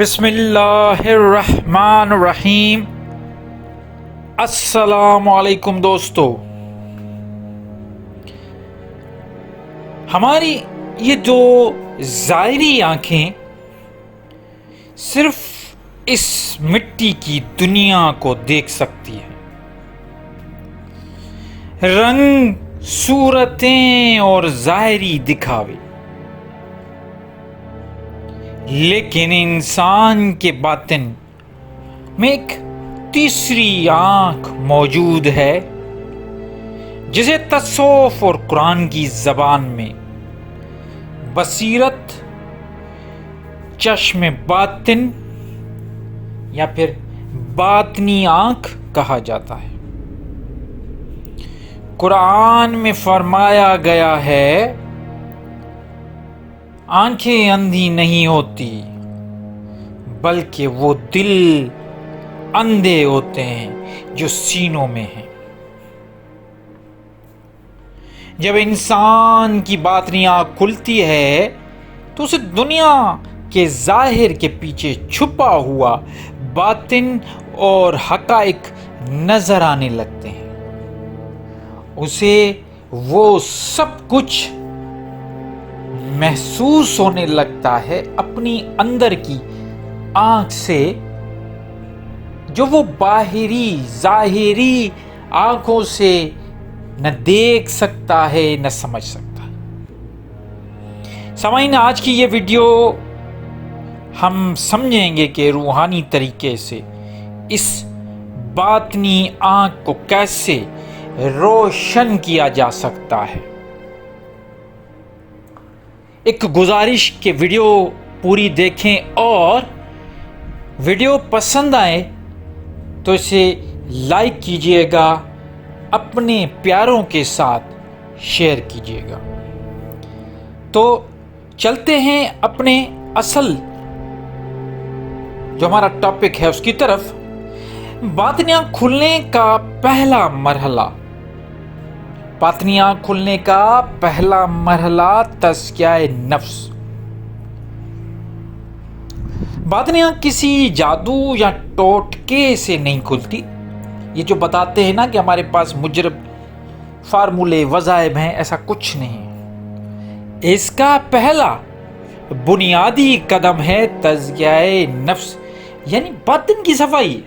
بسم اللہ الرحمن الرحیم۔ السلام علیکم دوستو، ہماری یہ جو ظاہری آنکھیں صرف اس مٹی کی دنیا کو دیکھ سکتی ہیں، رنگ، صورتیں اور ظاہری دکھاوے، لیکن انسان کے باطن میں ایک تیسری آنکھ موجود ہے جسے تصوف اور قرآن کی زبان میں بصیرت، چشم باطن یا پھر باطنی آنکھ کہا جاتا ہے۔ قرآن میں فرمایا گیا ہے، آنکھیں اندھی نہیں ہوتی بلکہ وہ دل اندھے ہوتے ہیں جو سینوں میں ہیں۔ جب انسان کی باطنی آنکھ کھلتی ہے تو اسے دنیا کے ظاہر کے پیچھے چھپا ہوا باطن اور حقائق نظر آنے لگتے ہیں۔ اسے وہ سب کچھ محسوس ہونے لگتا ہے اپنی اندر کی آنکھ سے، جو وہ باہری ظاہری آنکھوں سے نہ دیکھ سکتا ہے نہ سمجھ سکتا ہے۔ سامعین، آج کی یہ ویڈیو ہم سمجھیں گے کہ روحانی طریقے سے اس باطنی آنکھ کو کیسے روشن کیا جا سکتا ہے۔ ایک گزارش کہ ویڈیو پوری دیکھیں اور ویڈیو پسند آئے تو اسے لائک کیجئے گا، اپنے پیاروں کے ساتھ شیئر کیجئے گا۔ تو چلتے ہیں اپنے اصل جو ہمارا ٹاپک ہے اس کی طرف۔ باطنی آنکھ کھلنے کا پہلا مرحلہ، باطنی آنکھ کھلنے کا پہلا مرحلہ تزکیہ نفس۔ باطنی آنکھ کسی جادو یا ٹوٹکے سے نہیں کھلتی۔ یہ جو بتاتے ہیں نا کہ ہمارے پاس مجرب فارمولے، وظائف ہیں، ایسا کچھ نہیں۔ اس کا پہلا بنیادی قدم ہے تزکیہ نفس، یعنی باطن کی صفائی۔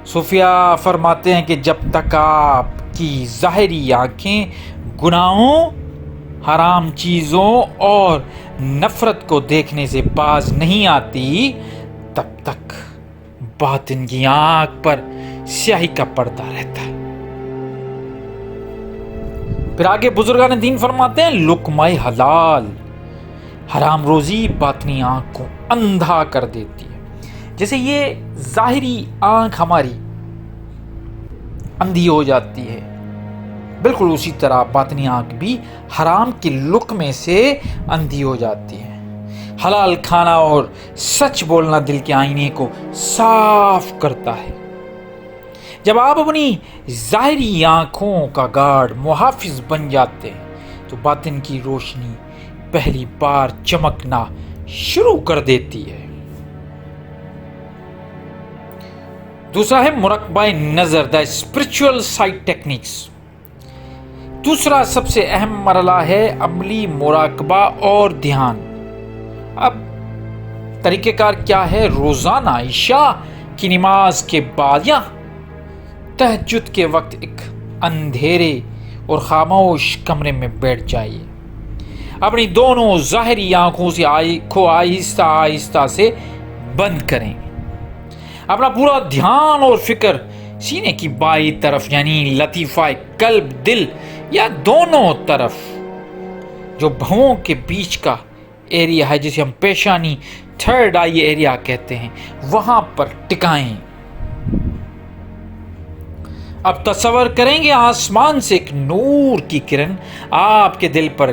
صوفیاء فرماتے ہیں کہ جب تک آپ کی ظاہری آنکھیں گناہوں، حرام چیزوں اور نفرت کو دیکھنے سے باز نہیں آتی، تب تک باطن کی آنکھ پر سیاہی کا پردہ رہتا ہے۔ پھر آگے بزرگان دین فرماتے ہیں، لقمہ حلال، حرام روزی باطنی آنکھ کو اندھا کر دیتی ہے۔ جیسے یہ ظاہری آنکھ ہماری اندھی ہو جاتی ہے، بالکل اسی طرح باطنی آنکھ بھی حرام کے لقمے سے اندھی ہو جاتی ہے۔ حلال کھانا اور سچ بولنا دل کے آئینے کو صاف کرتا ہے۔ جب آپ اپنی ظاہری آنکھوں کا گارڈ محافظ بن جاتے ہیں تو باطن کی روشنی پہلی بار چمکنا شروع کر دیتی ہے۔ دوسرا ہے مراقبہ نظر، دا اسپرچول سائٹ ٹیکنیکس۔ دوسرا سب سے اہم مرحلہ ہے عملی مراقبہ اور دھیان۔ اب طریقہ کار کیا ہے؟ روزانہ عشاء کی نماز کے بعد یا تہجد کے وقت ایک اندھیرے اور خاموش کمرے میں بیٹھ جائیے۔ اپنی دونوں ظاہری آنکھوں سے آہستہ آہستہ سے بند کریں۔ اپنا پورا دھیان اور فکر سینے کی بائیں طرف، یعنی لطیفہ قلب، دل یا دونوں طرف جو بھووں کے بیچ کا ایریا ہے، جسے ہم پیشانی، تھرڈ آئی ایریا کہتے ہیں، وہاں پر ٹکائیں۔ اب تصور کریں گے آسمان سے ایک نور کی کرن آپ کے دل پر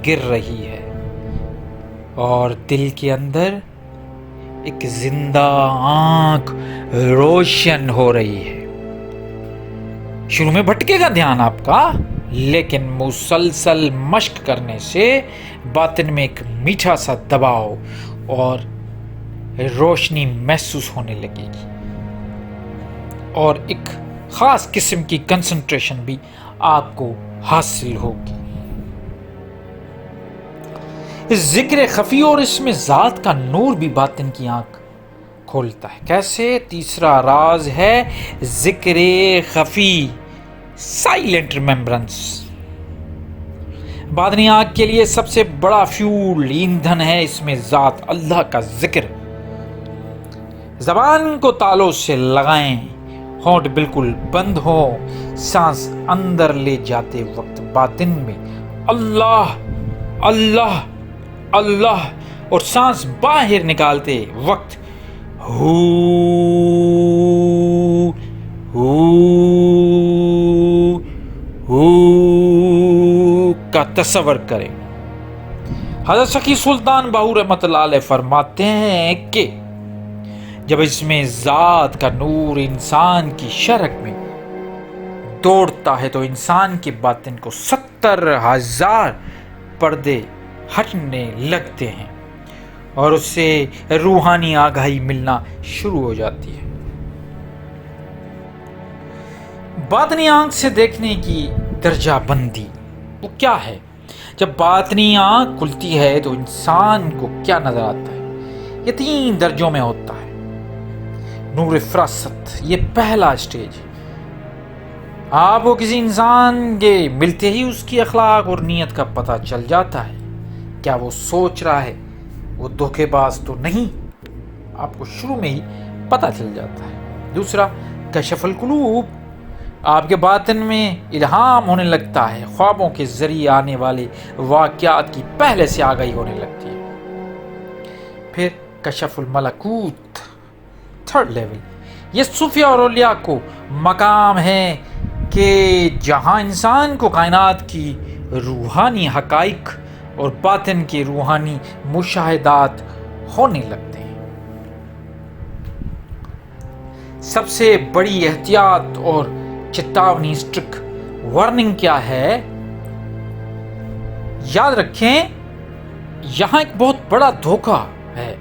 گر رہی ہے اور دل کے اندر ایک زندہ آنکھ روشن ہو رہی ہے۔ شروع میں بھٹکے گا دھیان آپ کا، لیکن مسلسل مشق کرنے سے باطن میں ایک میٹھا سا دباؤ اور روشنی محسوس ہونے لگے گی اور ایک خاص قسم کی کنسنٹریشن بھی آپ کو حاصل ہوگی۔ اس ذکر خفی اور اس میں ذات کا نور بھی باطن کی آنکھ کھولتا ہے۔ کیسے؟ تیسرا راز ہے ذکر خفی، سائلنٹ ریممبرنس۔ باطنی آنکھ کے لیے سب سے بڑا فیول، ایندھن ہے اس میں ذات اللہ کا ذکر۔ زبان کو تالوں سے لگائیں، ہونٹ بالکل بند ہو، سانس اندر لے جاتے وقت باطن میں اللہ اللہ اللہ اور سانس باہر نکالتے وقت ہو کا تصور کریں۔ حضرت سخی سلطان باہو رحمۃ اللہ علیہ فرماتے ہیں کہ جب اس میں ذات کا نور انسان کی شرک میں دوڑتا ہے تو انسان کے باطن کو 70,000 پردے ہٹنے لگتے ہیں اور اس سے روحانی آگاہی ملنا شروع ہو جاتی ہے۔ باطنی آنکھ سے دیکھنے کی درجہ بندی وہ کیا ہے؟ جب باطنی آنکھ کھلتی ہے تو انسان کو کیا نظر آتا ہے؟ یہ 3 درجوں میں ہوتا ہے۔ نور فراست، یہ پہلا اسٹیج ہے۔ آپ کو کسی انسان کے ملتے ہی اس کی اخلاق اور نیت کا پتہ چل جاتا ہے۔ کیا وہ سوچ رہا ہے وہ دھوکے باز تو نہیں؟ آپ کو شروع میں ہی پتہ چل جاتا ہے۔ دوسرا کشف القلوب، آپ کے باطن میں الہام ہونے لگتا ہے، خوابوں کے ذریعے آنے والے واقعات کی پہلے سے آگاہی ہونے لگتی ہے۔ پھر کشف الملکوت، 3rd لیول، یہ صوفیہ اور اولیاء کو مقام ہے کہ جہاں انسان کو کائنات کی روحانی حقائق اور باطن کے روحانی مشاہدات ہونے لگتے ہیں۔ سب سے بڑی احتیاط اور چیتاونی اسٹرک وارننگ کیا ہے؟ یاد رکھیں یہاں ایک بہت بڑا دھوکہ ہے۔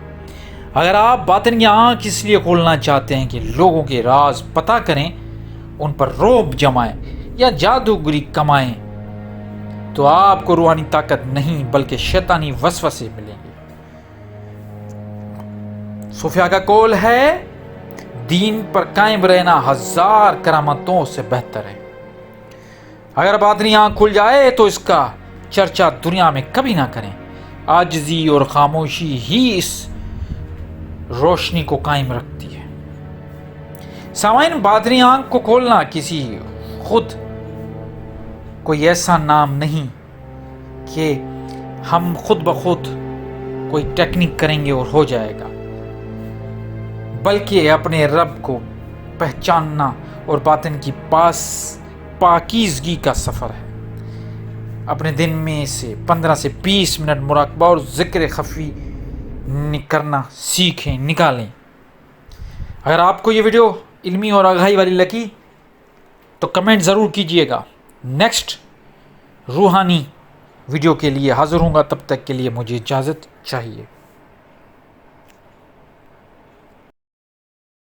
اگر آپ باطن کی آنکھ اس لیے کھولنا چاہتے ہیں کہ لوگوں کے راز پتہ کریں، ان پر رعب جمائیں یا جادوگری کمائیں تو آپ کو روحانی طاقت نہیں بلکہ شیطانی وسوسے ملیں گے۔ صوفیاء کا قول ہے دین پر قائم رہنا 1000 کرامتوں سے بہتر ہے۔ اگر باطنی آنکھ کھل جائے تو اس کا چرچا دنیا میں کبھی نہ کریں۔ عاجزی اور خاموشی ہی اس روشنی کو قائم رکھتی ہے۔ سامعین، باطنی آنکھ کو کھولنا کسی خود کوئی ایسا نام نہیں کہ ہم خود بخود کوئی ٹیکنیک کریں گے اور ہو جائے گا، بلکہ اپنے رب کو پہچاننا اور باطن کی پاکیزگی کا سفر ہے۔ اپنے دن میں سے 15 سے 20 منٹ مراقبہ اور ذکر خفی کرنا سیکھیں، نکالیں۔ اگر آپ کو یہ ویڈیو علمی اور آگاہی والی لگی تو کمنٹ ضرور کیجئے گا۔ نیکسٹ روحانی ویڈیو کے لیے حاضر ہوں گا، تب تک کے لیے مجھے اجازت چاہیے۔